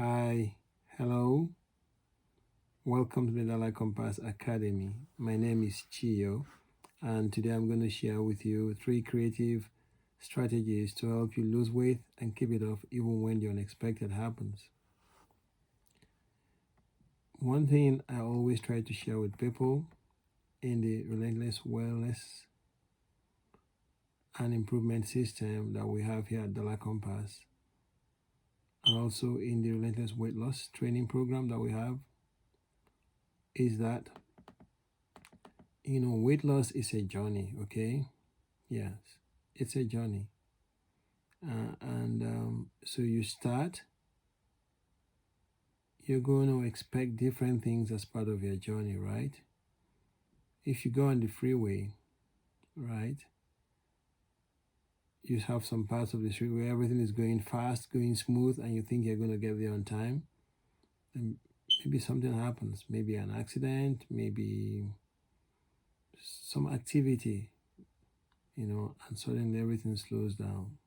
Hi, hello, welcome to the Dollar Compass Academy. My name is Chio, and today I'm going to share with you 3 creative strategies to help you lose weight and keep it off even when the unexpected happens. One thing I always try to share with people in the relentless wellness and improvement system that we have here at Dollar Compass, and also in the relentless weight loss training program that we have, is that weight loss is a journey. Okay, yes, it's a journey. So you start, you're going to expect different things as part of your journey, right? If you go on the freeway, right, you have some parts of the street where everything is going fast, going smooth, and you think you're going to get there on time. And maybe something happens, maybe an accident, maybe some activity, and suddenly everything slows down.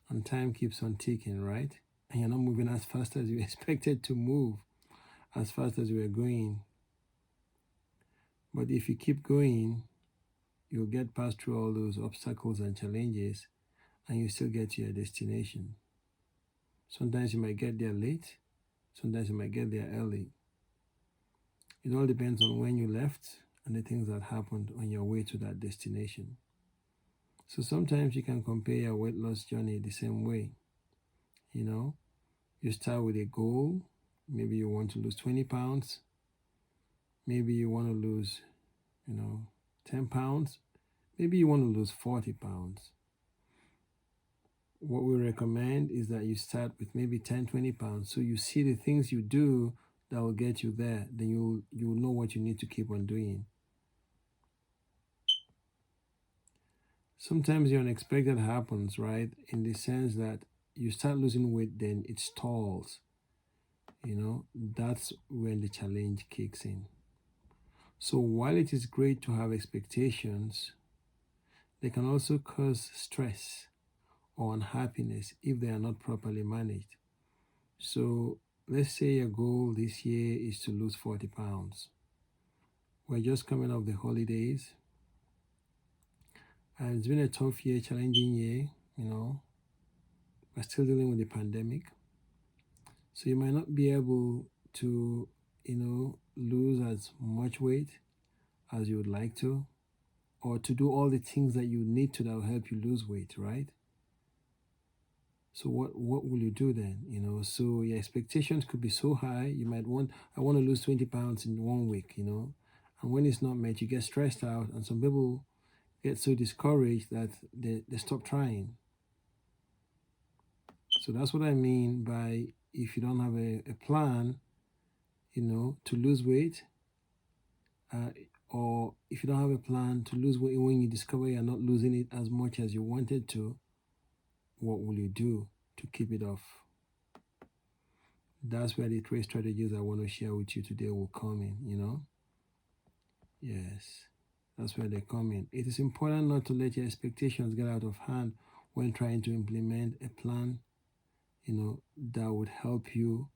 And time keeps on ticking, right? And you're not moving as fast as you expected to move, as fast as you were going. But if you keep going, you'll get past through all those obstacles and challenges, and you still get to your destination. Sometimes you might get there late, sometimes you might get there early. It all depends on when you left and the things that happened on your way to that destination. So sometimes you can compare your weight loss journey the same way. You start with a goal. Maybe you want to lose 20 pounds. Maybe you want to lose, 10 pounds. Maybe you want to lose 40 pounds. What we recommend is that you start with maybe 10, 20 pounds. So you see the things you do that will get you there. Then you'll know what you need to keep on doing. Sometimes the unexpected happens, right? In the sense that you start losing weight, then it stalls. That's when the challenge kicks in. So while it is great to have expectations, they can also cause stress or unhappiness if they are not properly managed. So let's say your goal this year is to lose 40 pounds. We're just coming off the holidays, and it's been a tough year, challenging year. We're still dealing with the pandemic. So you might not be able to, lose as much weight as you would like to, or to do all the things that you need to that will help you lose weight, right? So what will you do then? So your expectations could be so high. You might I want to lose 20 pounds in 1 week, and when it's not met, you get stressed out, and some people get so discouraged that they stop trying. So that's what I mean by, if you don't have a plan, to lose weight, or if you don't have a plan to lose weight when you discover you're not losing it as much as you wanted to, what will you do to keep it off? That's where the 3 strategies I want to share with you today will come in. Yes, that's where they come in. It is important not to let your expectations get out of hand when trying to implement a plan, that would help you,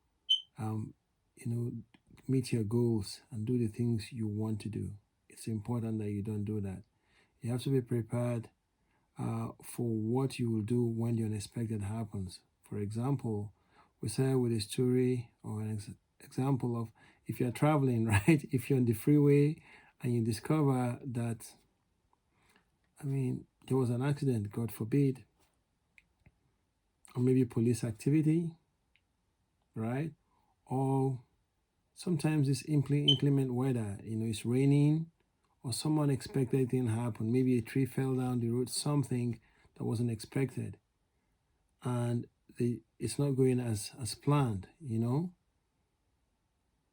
meet your goals and do the things you want to do. It's important that you don't do that. You have to be prepared for what you will do when the unexpected happens. For example, we say with a story or an example of, if you're traveling, right? If you're on the freeway and you discover that, there was an accident, God forbid, or maybe police activity, right? Or sometimes it's inclement weather, it's raining, or some unexpected thing happened. Maybe a tree fell down the road, something that wasn't expected, and it's not going as planned.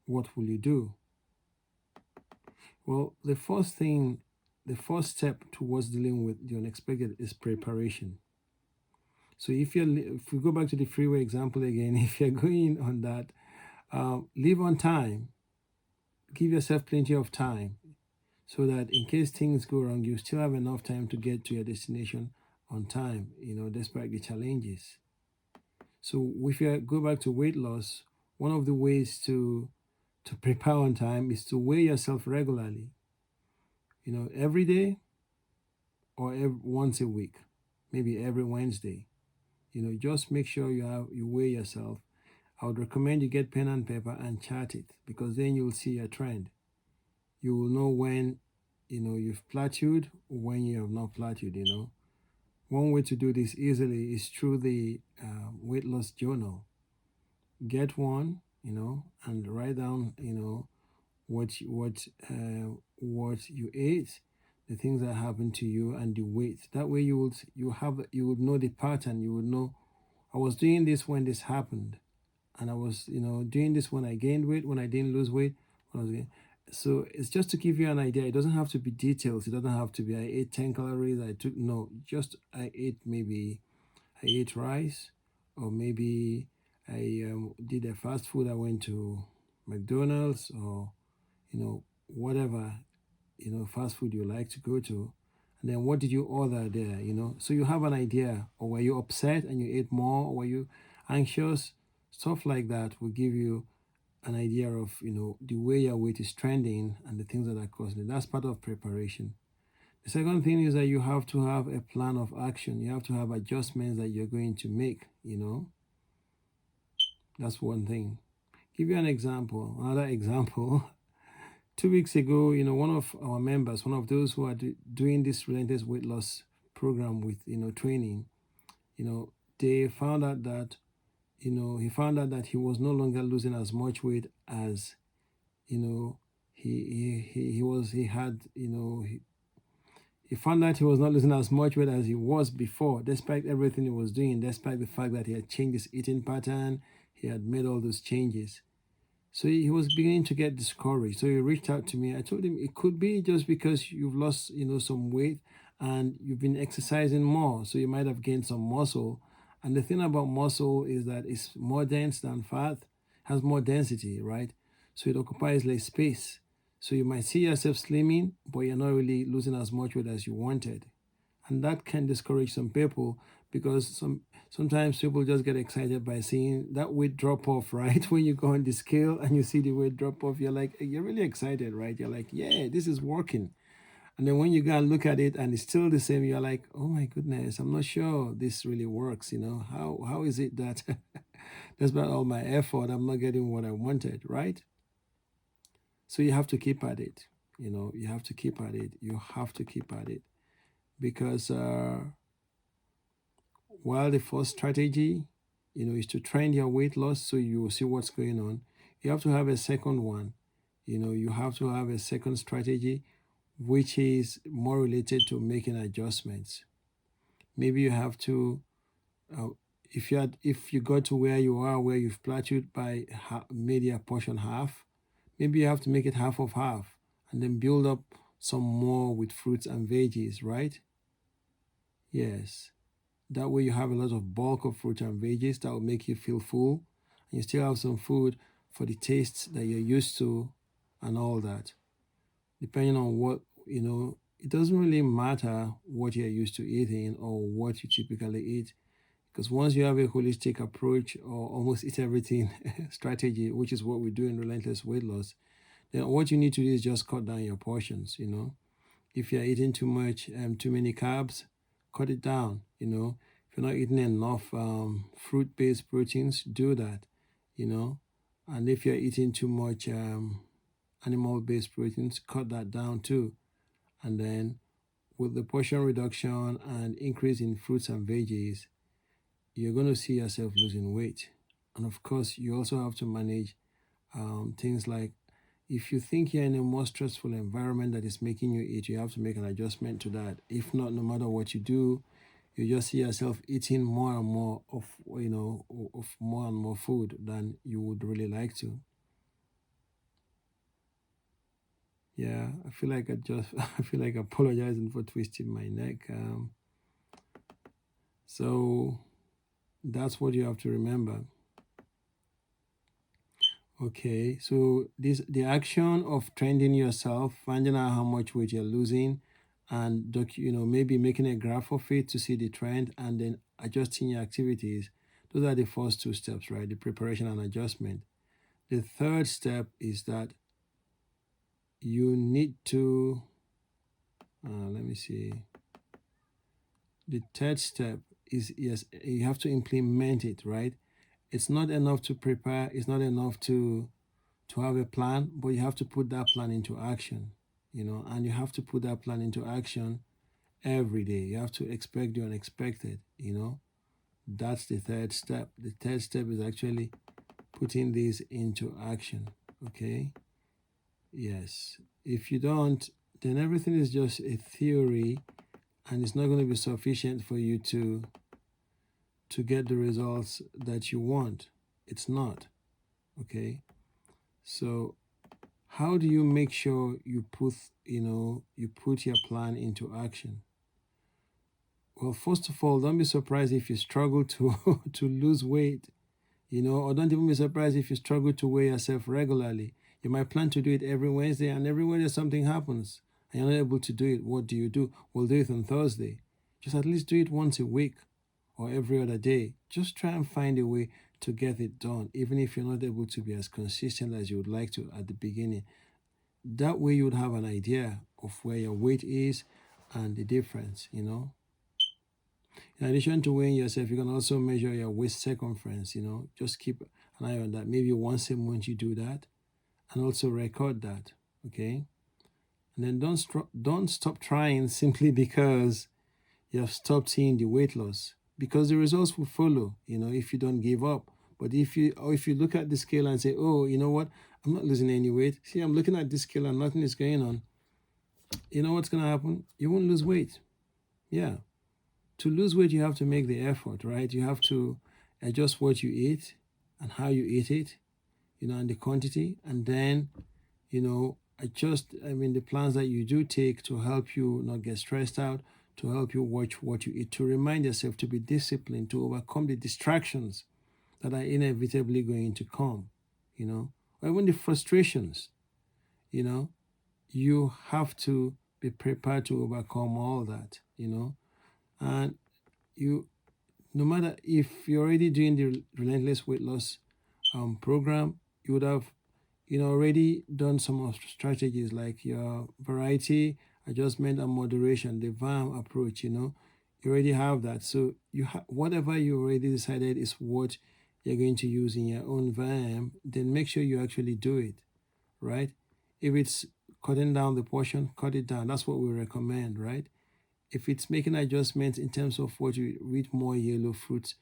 What will you do? Well, the first step towards dealing with the unexpected is preparation. So if we go back to the freeway example again, if you're going on that, leave on time. Give yourself plenty of time, so that in case things go wrong, you still have enough time to get to your destination on time, despite the challenges. So if you go back to weight loss, one of the ways to prepare on time is to weigh yourself regularly. Every day or once a week, maybe every Wednesday. Just make sure you weigh yourself. I would recommend you get pen and paper and chart it, because then you'll see a trend. You will know when you've plateaued or when you have not plateaued. One way to do this easily is through the weight loss journal. Get one, and write down, what you ate, the things that happened to you, and the weight. That way you would know the pattern. You would know, I was doing this when this happened, and I was doing this when I gained weight, when I didn't lose weight, when I was gain-. So it's just to give you an idea. It doesn't have to be details. It doesn't have to be I ate 10 calories. I took no. Just I ate rice, or maybe I did a fast food. I went to McDonald's, or whatever fast food you like to go to. And then what did you order there? So you have an idea. Or were you upset and you ate more? Or were you anxious? Stuff like that will give you an idea of the way your weight is trending and the things that are causing it. That's part of preparation. The second thing is that you have to have a plan of action. You have to have adjustments that you're going to make. That's one thing. Give you an example. Another example. 2 weeks ago, one of our members, one of those who are doing this relentless weight loss program with training, they found out that he found out that he was no longer losing as much weight as he had. He found out he was not losing as much weight as he was before, despite everything he was doing, despite the fact that he had changed his eating pattern. He had made all those changes. So he was beginning to get discouraged. So he reached out to me. I told him it could be just because you've lost, some weight, and you've been exercising more. So you might have gained some muscle. And the thing about muscle is that it's more dense than fat, has more density, right? So it occupies less space. So you might see yourself slimming, but you're not really losing as much weight as you wanted. And that can discourage some people, because sometimes people just get excited by seeing that weight drop off, right? When you go on the scale and you see the weight drop off, you're really excited, right? You're like, yeah, this is working. And then when you go and look at it and it's still the same, you're like, oh my goodness, I'm not sure this really works. How is it that despite all my effort, I'm not getting what I wanted, right? So you have to keep at it. You have to keep at it. You have to keep at it, because while the first strategy, is to trend your weight loss so you will see what's going on, you have to have a second one. You have to have a second strategy, which is more related to making adjustments. Maybe you have to, if you got to where you are, where you've plateaued by maybe a portion half, maybe you have to make it half of half, and then build up some more with fruits and veggies, right? Yes. That way you have a lot of bulk of fruit and veggies that will make you feel full. And you still have some food for the tastes that you're used to and all that. Depending on what, it doesn't really matter what you're used to eating or what you typically eat. Because once you have a holistic approach, or almost eat everything strategy, which is what we do in relentless weight loss, then what you need to do is just cut down your portions. If you're eating too much, too many carbs, cut it down. If you're not eating enough fruit-based proteins, do that. And if you're eating too much animal-based proteins, cut that down too. And then with the portion reduction and increase in fruits and veggies, you're going to see yourself losing weight. And of course, you also have to manage things like, if you think you're in a more stressful environment that is making you eat, you have to make an adjustment to that. If not, no matter what you do, you just see yourself eating more and more of more and more food than you would really like to. Yeah, I feel like I feel like apologizing for twisting my neck. So that's what you have to remember. Okay, so the action of trending yourself, finding out how much weight you're losing, and maybe making a graph of it to see the trend, and then adjusting your activities. Those are the first two steps, right? The preparation and adjustment. The third step is that you need to, let me see. The third step is, yes, you have to implement it, right? It's not enough to prepare. It's not enough to have a plan, but you have to put that plan into action, and you have to put that plan into action every day. You have to expect the unexpected. That's the third step. The third step is actually putting this into action, okay? Yes. If you don't, then everything is just a theory, and it's not going to be sufficient for you to get the results that you want. It's not, okay? So how do you make sure you put your plan into action? Well, first of all, don't be surprised if you struggle to to lose weight, or don't even be surprised if you struggle to weigh yourself regularly. You might plan to do it every Wednesday, and every Wednesday something happens and you're not able to do it. What do you do? We'll do it on Thursday. Just at least do it once a week or every other day. Just try and find a way to get it done, even if you're not able to be as consistent as you would like to at the beginning. That way you would have an idea of where your weight is and the difference. In addition to weighing yourself, you can also measure your waist circumference. Just keep an eye on that. Maybe once a month you do that, and also record that, okay? And then don't stop trying simply because you have stopped seeing the weight loss, because the results will follow, if you don't give up. But if you look at the scale and say, oh, you know what, I'm not losing any weight. See, I'm looking at this scale and nothing is going on. You know what's going to happen? You won't lose weight. Yeah. To lose weight, you have to make the effort, right? You have to adjust what you eat and how you eat it, and the quantity. And then, adjust, the plans that you do take to help you not get stressed out, to help you watch what you eat, to remind yourself to be disciplined, to overcome the distractions that are inevitably going to come, or even the frustrations, you have to be prepared to overcome all that, and no matter if you're already doing the relentless weight loss program, you would have already done some of strategies like your variety adjustment and moderation, the VAM approach. You already have that. So whatever you already decided is what you're going to use in your own VAM, then make sure you actually do it, right? If it's cutting down the portion, cut it down. That's what we recommend, right? If it's making adjustments in terms of what you eat, more yellow fruits,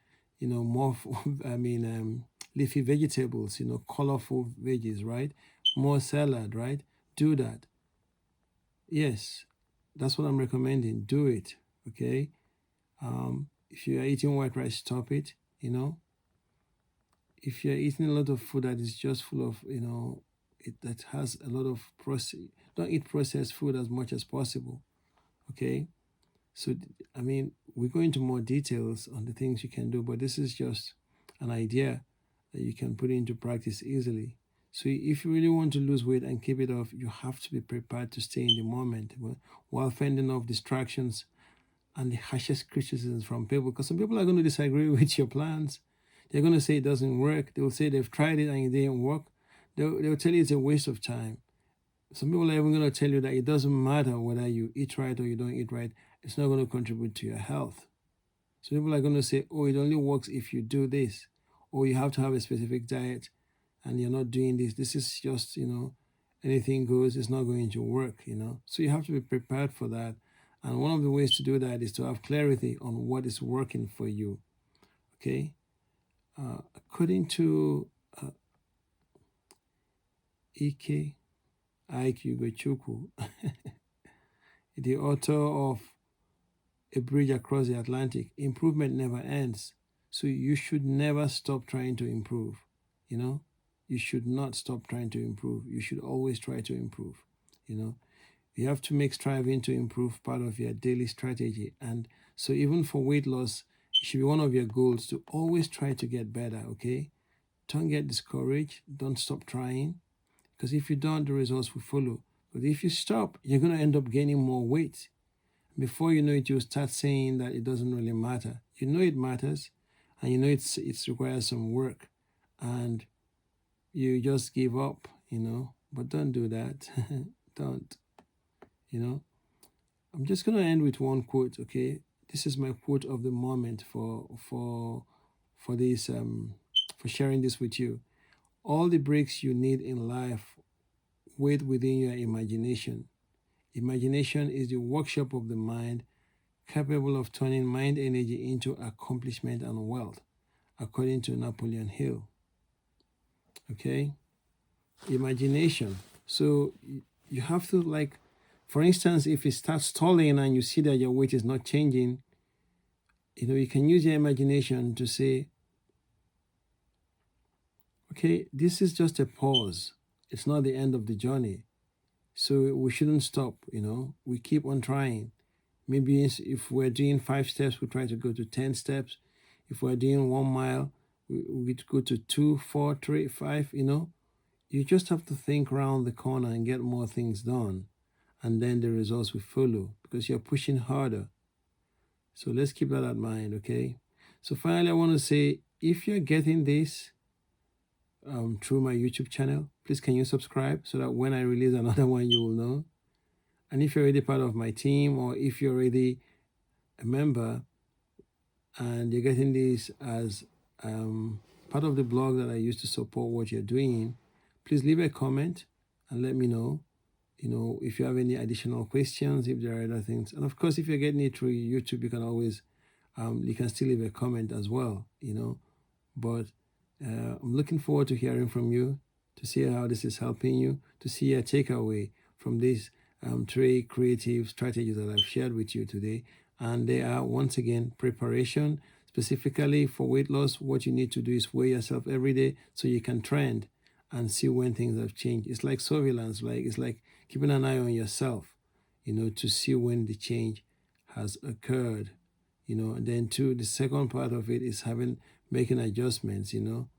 more, leafy vegetables, colorful veggies, right? More salad, right? Do that. Yes, that's what I'm recommending. Do it, okay? If you are eating white rice, stop it, If you're eating a lot of food that is just full of, that has a lot of don't eat processed food as much as possible, okay? So, we go into more details on the things you can do, but this is just an idea that you can put into practice easily. So if you really want to lose weight and keep it off, you have to be prepared to stay in the moment while fending off distractions and the harshest criticisms from people. Because some people are going to disagree with your plans. They're going to say it doesn't work. They will say they've tried it and it didn't work. They'll tell you it's a waste of time. Some people are even going to tell you that it doesn't matter whether you eat right or you don't eat right. It's not going to contribute to your health. So people are going to say, oh, it only works if you do this, or you have to have a specific diet and you're not doing this. This is just, anything goes. It's not going to work, So you have to be prepared for that. And one of the ways to do that is to have clarity on what is working for you, okay? According to Ike Aikugachukwu, the author of A Bridge Across the Atlantic, improvement never ends. So you should never stop trying to improve. You should not stop trying to improve. You should always try to improve. You have to make striving to improve part of your daily strategy. And so even for weight loss, it should be one of your goals to always try to get better, okay? Don't get discouraged. Don't stop trying. Because if you don't, the results will follow. But if you stop, you're going to end up gaining more weight. Before you know it, you'll start saying that it doesn't really matter. You know it matters, and you know it's requires some work, and you just give up, you know. But don't do that. Don't, you know. I'm just gonna end with one quote, okay? This is my quote of the moment for this for sharing this with you. All the breaks you need in life wait within your imagination. Imagination is the workshop of the mind, capable of turning mind energy into accomplishment and wealth, according to Napoleon Hill. Okay? Imagination. So you have to, like, for instance, if it starts stalling and you see that your weight is not changing, you know, you can use your imagination to say, okay, this is just a pause. It's not the end of the journey. So we shouldn't stop, you know. We keep on trying. Maybe if we're doing 5 steps, we try to go to 10 steps. If we're doing 1 mile, we go to 2, 4, 3, 5, you know. You just have to think around the corner and get more things done. And then the results will follow because you're pushing harder. So let's keep that in mind, okay? So finally, I want to say, if you're getting this through my YouTube channel, please can you subscribe so that when I release another one, you will know. And if you're already part of my team, or if you're already a member and you're getting this as part of the blog that I use to support what you're doing, please leave a comment and let me know. You know, if you have any additional questions, if there are other things. And of course, if you're getting it through YouTube, you can always, you can still leave a comment as well, you know. But I'm looking forward to hearing from you, to see how this is helping you, to see a takeaway from these 3 creative strategies that I've shared with you today. And they are, once again, preparation. Specifically for weight loss, what you need to do is weigh yourself every day so you can trend and see when things have changed. It's like surveillance, like it's like keeping an eye on yourself, you know, to see when the change has occurred, you know. And then two, the second part of it is making adjustments, you know.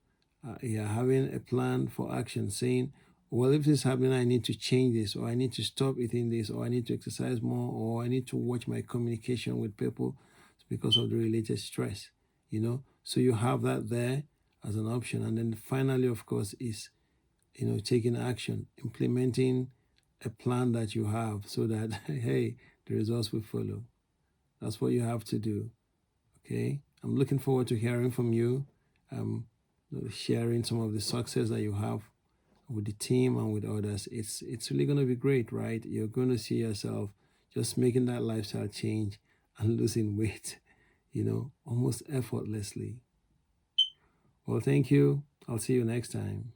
Yeah, having a plan for action, saying, well, if this is happening, I need to change this, or I need to stop eating this, or I need to exercise more, or I need to watch my communication with people because of the related stress, you know. So you have that there as an option. And then finally, of course, is, you know, taking action, implementing a plan that you have so that, hey, the results will follow. That's what you have to do. Okay. I'm looking forward to hearing from you, sharing some of the success that you have with the team and with others. It's really going to be great, right? You're going to see yourself just making that lifestyle change and losing weight, you know, almost effortlessly. Well, thank you. I'll see you next time.